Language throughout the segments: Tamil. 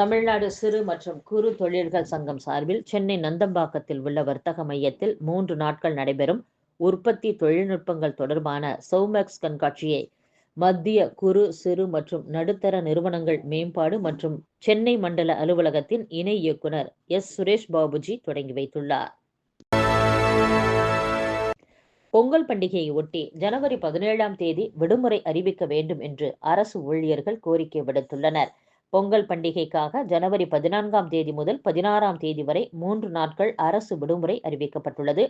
தமிழ்நாடு சிறு மற்றும் குறு தொழில்கள் சங்கம் சார்பில் சென்னை நந்தம்பாக்கத்தில் உள்ள வர்த்தக மையத்தில் 3 நாட்கள் நடைபெறும் உற்பத்தி தொழில்நுட்பங்கள் தொடர்பான சௌமேக்ஸ் கண்காட்சியை மத்திய குறு சிறு மற்றும் நடுத்தர நிறுவனங்கள் மேம்பாடு மற்றும் சென்னை மண்டல அலுவலகத்தின் இணை இயக்குனர் எஸ் சுரேஷ் பாபுஜி தொடங்கி வைத்துள்ளார். பொங்கல் பண்டிகையை ஒட்டி ஜனவரி 17ஆம் தேதி விடுமுறை அறிவிக்க வேண்டும் என்று அரசு ஊழியர்கள் கோரிக்கை விடுத்துள்ளனர். பொங்கல் பண்டிகைக்காக ஜனவரி 14ஆம் தேதி முதல் 16ஆம் தேதி வரை 3 நாட்கள் அரசு விடுமுறை அறிவிக்கப்பட்டுள்ளது.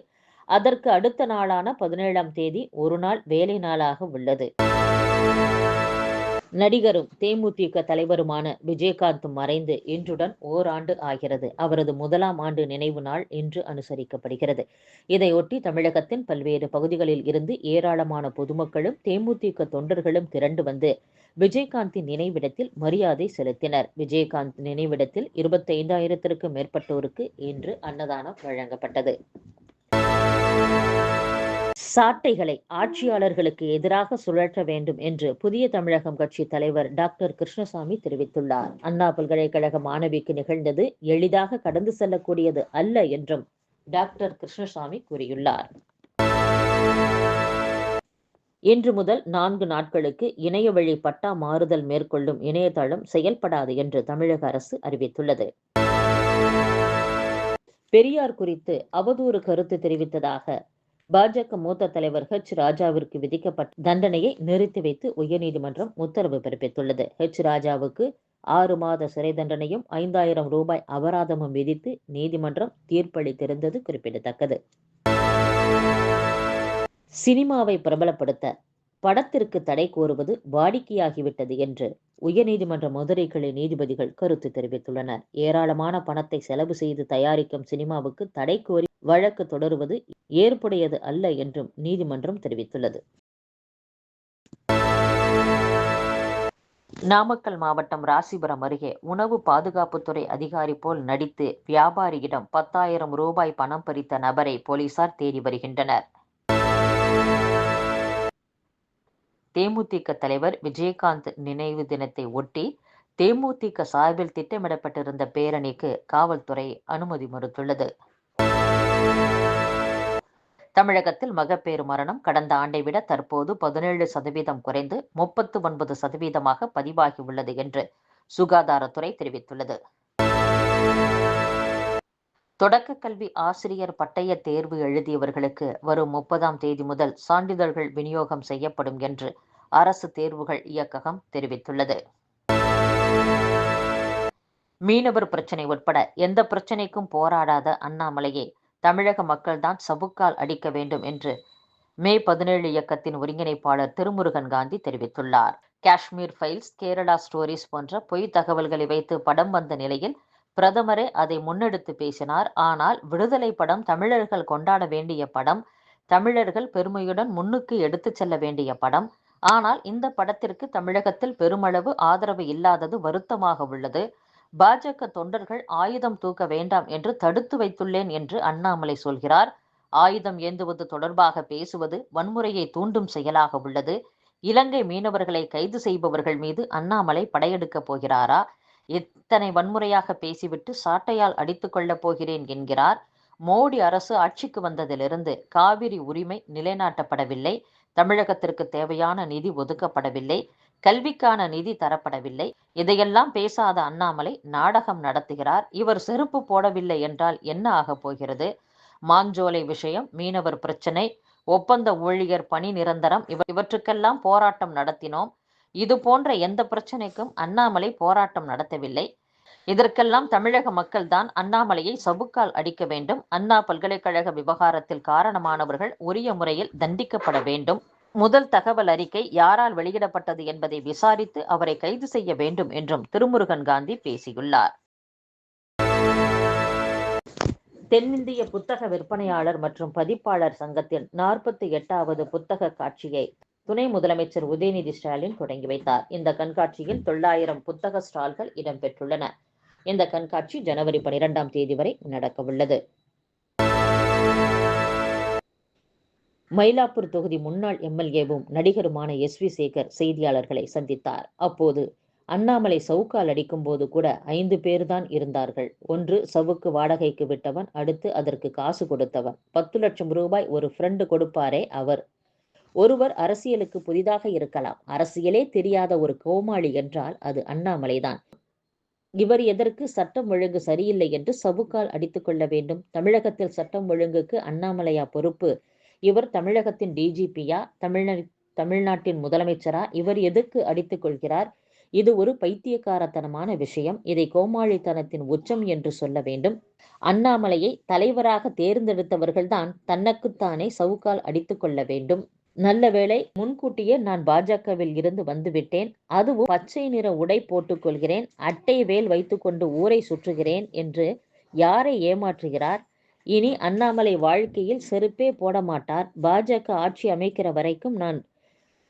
அதற்கு அடுத்த நாளான 17ஆம் தேதி ஒரு நாள் வேலை நாளாக உள்ளது. நடிகரும் தேமுதிக தலைவருமான விஜயகாந்த் மறைந்து இன்றுடன் ஓராண்டு ஆகிறது. அவரது 1ஆம் ஆண்டு நினைவு நாள் இன்று அனுசரிக்கப்படுகிறது. இதையொட்டி தமிழகத்தின் பல்வேறு பகுதிகளில் இருந்து ஏராளமான பொதுமக்களும் தேமுதிக தொண்டர்களும் திரண்டு வந்து விஜயகாந்தின் நினைவிடத்தில் மரியாதை செலுத்தினர். விஜயகாந்த் நினைவிடத்தில் 25,000க்கும் மேற்பட்டோருக்கு இன்று அன்னதானம் வழங்கப்பட்டது. சாட்டைகளை ஆட்சியாளர்களுக்கு எதிராக சுழற்ற வேண்டும் என்று புதிய தமிழகம் கட்சி தலைவர் டாக்டர் கிருஷ்ணசாமி தெரிவித்துள்ளார். அண்ணா பல்கலைக்கழக மாணவிக்கு நிகழ்ந்தது எளிதாக கடந்து செல்லக்கூடியது அல்ல என்றும் டாக்டர் கிருஷ்ணசாமி கூறியுள்ளார். இன்று முதல் 4 நாட்களுக்கு இணைய வழி பட்டா மாறுதல் மேற்கொள்ளும் இணையதளம் செயல்படாது என்று தமிழக அரசு அறிவித்துள்ளது. பெரியார் குறித்து அவதூறு கருத்து தெரிவித்ததாக பாஜக மூத்த தலைவர் ராஜாவிற்கு விதிக்கப்பட்ட தண்டனையை நிறுத்தி வைத்து உயர்நீதிமன்றம் உத்தரவு பிறப்பித்துள்ளது. ராஜாவுக்கு 6 மாத சிறை தண்டனையும் 5,000 ரூபாய் அபராதமும் விதித்து நீதிமன்றம் தீர்ப்பளித்திருந்தது குறிப்பிடத்தக்கது. சினிமாவை பிரபலப்படுத்த படத்திற்கு தடை கோருவது வாடிக்கையாகிவிட்டது என்று உயர்நீதிமன்ற மதுரை கிளை நீதிபதிகள் கருத்து தெரிவித்துள்ளனர். ஏராளமான பணத்தை செலவு செய்து தயாரிக்கும் சினிமாவுக்கு தடை கோரி வழக்கு தொடருவது ஏற்புடையது அல்ல என்றும் நீதிமன்றம் தெரிவித்துள்ளது. நாமக்கல் மாவட்டம் ராசிபுரம் அருகே உணவு பாதுகாப்புத்துறை அதிகாரி போல் நடித்து வியாபாரியிடம் 10,000 ரூபாய் பணம் பறித்த நபரை போலீசார் தேடி வருகின்றனர். தேமுதிக தலைவர் விஜயகாந்த் நினைவு தினத்தை ஒட்டி தேமுதிக சார்பில் திட்டமிடப்பட்டிருந்த பேரணிக்கு காவல்துறை அனுமதி மறுத்துள்ளது. தமிழகத்தில் மகப்பேறு மரணம் கடந்த ஆண்டை விட தற்போது 17% குறைந்து 39% பதிவாகியுள்ளது என்று சுகாதாரத்துறை தெரிவித்துள்ளது. தொடக்க கல்வி ஆசிரியர் பட்டய தேர்வு எழுதியவர்களுக்கு வரும் 30ஆம் தேதி முதல் சான்றிதழ்கள் விநியோகம் செய்யப்படும் என்று அரசு தேர்வுகள் இயக்ககம் தெரிவித்துள்ளது. மீனவர் பிரச்சினை உட்பட எந்த பிரச்சினைக்கும் போராடாத அண்ணாமலையை தமிழக மக்கள்தான் சவுக்கால் அடிக்க வேண்டும் என்று மே 17 இயக்கத்தின் ஒருங்கிணைப்பாளர் திருமுருகன் காந்தி தெரிவித்துள்ளார். காஷ்மீர் ஃபைல்ஸ், கேரளா ஸ்டோரிஸ் போன்ற பொய் தகவல்களை வைத்து படம் வந்த நிலையில் பிரதமரே அதை முன்னெடுத்து பேசினார். ஆனால் விடுதலை படம் தமிழர்கள் கொண்டாட வேண்டிய படம், தமிழர்கள் பெருமையுடன் முன்னுக்கு எடுத்துச் செல்ல வேண்டிய படம். ஆனால் இந்த படத்திற்கு தமிழகத்தில் பெருமளவு ஆதரவு இல்லாதது வருத்தமாக உள்ளது. பாஜக தொண்டர்கள் ஆயுதம் தூக்க வேண்டாம் என்று தடுத்து வைத்துள்ளேன் என்று அண்ணாமலை சொல்கிறார். ஆயுதம் ஏந்துவது தொடர்பாக பேசுவது வன்முறையை தூண்டும் செயலாக உள்ளது. இலங்கை மீனவர்களை கைது செய்பவர்கள் மீது அண்ணாமலை படையெடுக்கப் போகிறாரா? இத்தனை வன்முறையாக பேசிவிட்டு சாட்டையால் அடித்துக் கொள்ளப் போகிறேன் என்கிறார். மோடி அரசு ஆட்சிக்கு வந்ததிலிருந்து காவிரி உரிமை நிலைநாட்டப்படவில்லை. தமிழகத்திற்கு தேவையான நிதி ஒதுக்கப்படவில்லை. கல்விக்கான நிதி தரப்படவில்லை. இதையெல்லாம் பேசாத அண்ணாமலை நாடகம் நடத்துகிறார். இவர் செருப்பு போடவில்லை என்றால் என்ன ஆகப் போகிறது? மாஞ்சோலை விஷயம், மீனவர் பிரச்சனை, ஒப்பந்த ஊழியர் பணி நிரந்தரம், இவற்றுக்கெல்லாம் போராட்டம் நடத்தினோம். இது போன்ற எந்த பிரச்சனைக்கும் அண்ணாமலை போராட்டம் நடத்தவில்லை. இதற்கெல்லாம் தமிழக மக்கள் தான் அண்ணாமலையை சவுக்கால் அடிக்க வேண்டும். அண்ணா பல்கலைக்கழக விவகாரத்தில் காரணமானவர்கள் உரிய முறையில் தண்டிக்கப்பட வேண்டும். முதல் தகவல் அறிக்கை யாரால் வெளியிடப்பட்டது என்பதை விசாரித்து அவரை கைது செய்ய வேண்டும் என்றும் திருமுருகன் காந்தி பேசியுள்ளார். தென்னிந்திய புத்தக விற்பனையாளர் மற்றும் பதிப்பாளர் சங்கத்தின் 48வது புத்தக காட்சியை துணை முதலமைச்சர் உதயநிதி ஸ்டாலின் தொடங்கி வைத்தார். இந்த கண்காட்சியில் 900 புத்தக ஸ்டால்கள் இடம்பெற்றுள்ளன. இந்த கண்காட்சி ஜனவரி 12ஆம் தேதி வரை நடக்கவுள்ளது. மயிலாப்பூர் தொகுதி முன்னாள் எம்எல்ஏவும் நடிகருமான எஸ்.வி. சேகர் செய்தியாளர்களை சந்தித்தார். அப்போது அண்ணாமலை சவுக்கால் அடிக்கும் போது கூட 5 பேர்தான் இருந்தார்கள். ஒன்று சவுக்கு வாடகைக்கு விட்டவன், அடுத்து அதற்கு காசு கொடுத்தவன். 10 லட்சம் ரூபாய் ஒரு ஃப்ரெண்டு கொடுப்பாரே அவர். ஒருவர் அரசியலுக்கு புதிதாக இருக்கலாம். அரசியலே தெரியாத ஒரு கோமாளி என்றால் அது அண்ணாமலைதான். இவர் எதற்கு சட்டம் ஒழுங்கு சரியில்லை என்று சவுக்கால் அடித்துக் கொள்ள வேண்டும்? தமிழகத்தில் சட்டம் ஒழுங்குக்கு அண்ணாமலையா பொறுப்பு? இவர் தமிழகத்தின் டிஜிபியா? தமிழ்நாட்டின் முதலமைச்சரா? இவர் எதுக்கு அடித்துக் கொள்கிறார்? இது ஒரு பைத்தியக்காரத்தனமான விஷயம். இதை கோமாளித்தனத்தின் உச்சம் என்று சொல்ல வேண்டும். அண்ணாமலையை தலைவராக தேர்ந்தெடுத்தவர்கள்தான் தனக்குத்தானே சவுக்கால் அடித்துக் கொள்ள வேண்டும். நல்ல வேளை, முன்கூட்டியே நான் பாஜகவில் இருந்து வந்துவிட்டேன். அதுவும் பச்சை நிற உடை போட்டுக் கொள்கிறேன், அட்டை வேல் வைத்துக்கொண்டு ஊரை சுற்றுகிறேன் என்று யாரை ஏமாற்றுகிறார்? இனி அண்ணாமலை வாழ்க்கையில் செருப்பே போட மாட்டார். பாஜக ஆட்சி அமைக்கிற வரைக்கும் நான்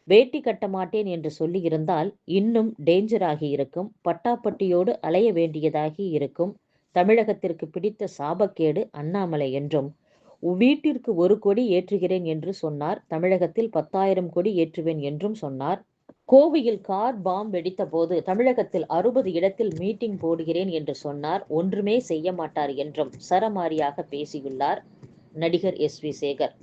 வேட்டி கட்ட மாட்டேன் என்று சொல்லியிருந்தால் இன்னும் டேஞ்சராகி இருக்கும். பட்டாப்பட்டியோடு அலைய வேண்டியதாகி இருக்கும். தமிழகத்திற்கு பிடித்த சாபக்கேடு அண்ணாமலை என்றும், வீட்டிற்கு 1 கொடி ஏற்றுகிறேன் என்று சொன்னார். தமிழகத்தில் 10,000 கொடி ஏற்றுவேன் என்றும் சொன்னார். கோவையில் கார் பாம் வெடித்த போது தமிழகத்தில் 60 இடத்தில் மீட்டிங் போடுகிறேன் என்று சொன்னார். ஒன்றுமே செய்ய மாட்டார் என்றும் சரமாரியாக பேசியுள்ளார் நடிகர் எஸ்.வி. சேகர்.